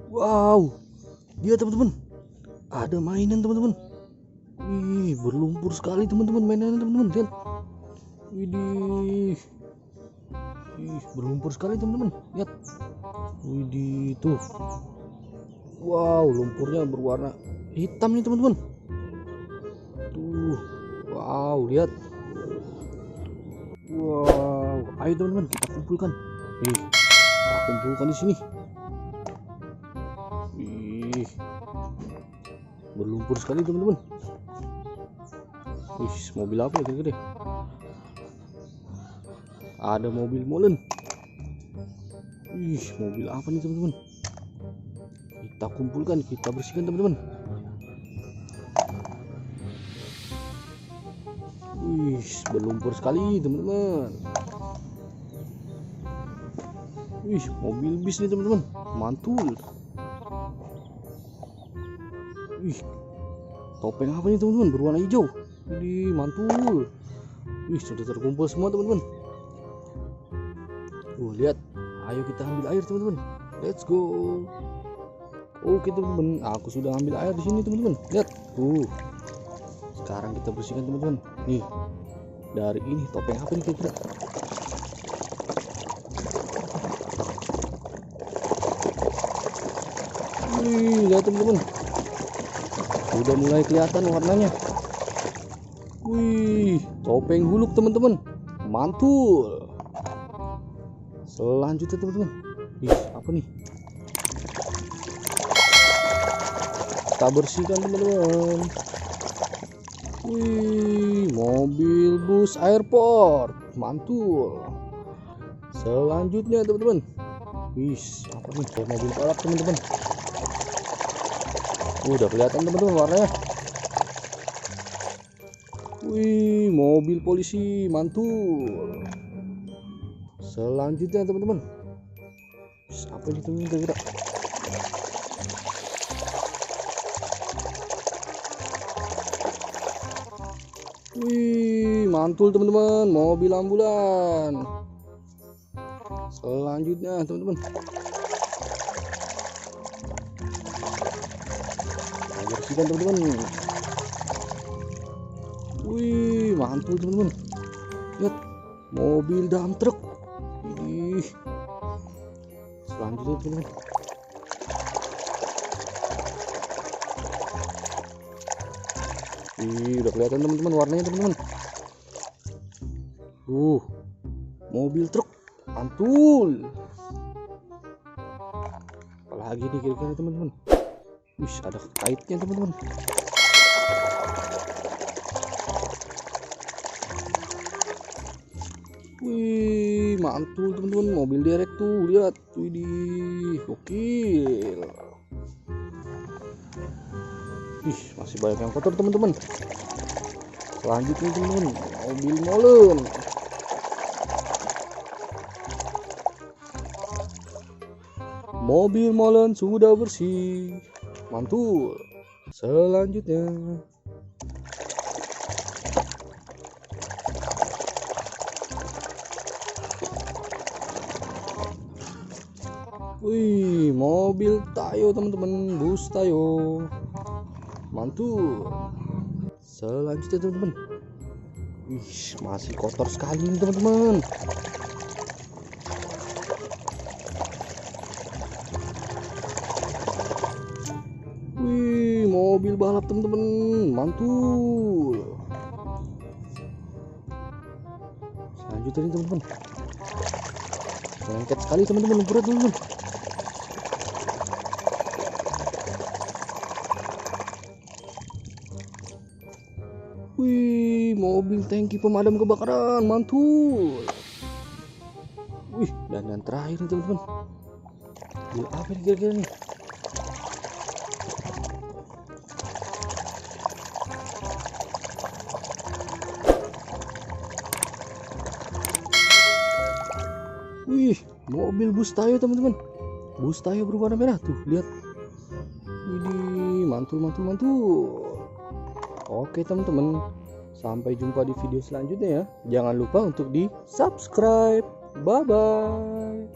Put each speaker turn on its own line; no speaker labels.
Wow, dia teman-teman. Ada mainan teman-teman. Wih, berlumpur sekali teman-teman mainannya teman-teman. Lihat. Widih. Ih, berlumpur sekali teman-teman. Lihat. Widih tuh. Wow, lumpurnya berwarna hitam nih teman-teman. Tuh. Wow, lihat. Wow, ayo teman-teman kita kumpulkan. Kita kumpulkan di sini. Wih, berlumpur sekali teman-teman. Wih, mobil apa ya kira-kira? Ada mobil molen. Wih, mobil apa nih teman-teman? Kita kumpulkan, kita bersihkan teman-teman. Wih, berlumpur sekali teman-teman. Wih, mobil bis nih teman-teman, mantul. Wih, topeng apa nih teman-teman, berwarna hijau. Wih, mantul. Wih, sudah terkumpul semua teman-teman. Lihat, ayo kita ambil air teman-teman. Let's go. Oke teman-teman, aku sudah ambil air di sini teman-teman. Lihat, tuh. Sekarang kita bersihkan teman-teman. Nih, dari ini topeng apa nih kira-kira? Wih, lihat teman-teman. Udah mulai kelihatan warnanya. Wih, topeng huluk teman-teman. Mantul. Selanjutnya teman-teman. Ih, apa nih? Kita bersihkan teman-teman. Wih, mobil bus airport. Mantul. Selanjutnya teman-teman. Wih, apa nih? Kayak mobil balap teman-teman. Udah kelihatan teman-teman warnanya. Wih, mobil polisi. Mantul. Selanjutnya teman-teman. Apa ini teman-teman kira-kira? Wih, mantul teman-teman, mobil ambulan. Selanjutnya teman-teman. Kita bersihkan teman-teman. Wih, mantul teman-teman. Lihat, mobil dump truck. Ih. Selanjutnya teman-teman. Udah kelihatan teman-teman warnanya teman-teman. Mobil truk mantul. Apalagi nih kira-kira teman-teman. Wih, ada kaitnya teman-teman. Wih, mantul teman-teman, mobil derek tuh, lihat. Widih, gokil. Ih, masih banyak yang kotor teman-teman. Selanjutnya teman-teman, mobil molen. Mobil molen sudah bersih. Mantul. Selanjutnya. Wih, mobil Tayo teman-teman, bus Tayo. Mantul. Selanjutnya teman-teman. Wih, masih kotor sekali nih teman-teman. Wih, mobil balap teman-teman, mantul. Selanjutnya nih teman-teman. Lengket sekali teman-teman, lumpurnya teman-teman. Wih, mobil tangki pemadam kebakaran, mantul. Wih, dan yang terakhir nih teman-teman. Mobil apa nih kira-kira nih? Wih, mobil bus Tayo teman-teman. Bus Tayo berwarna merah tuh, lihat. Widih, mantul mantul mantul. Oke teman-teman, sampai jumpa di video selanjutnya ya. Jangan lupa untuk di subscribe. Bye bye.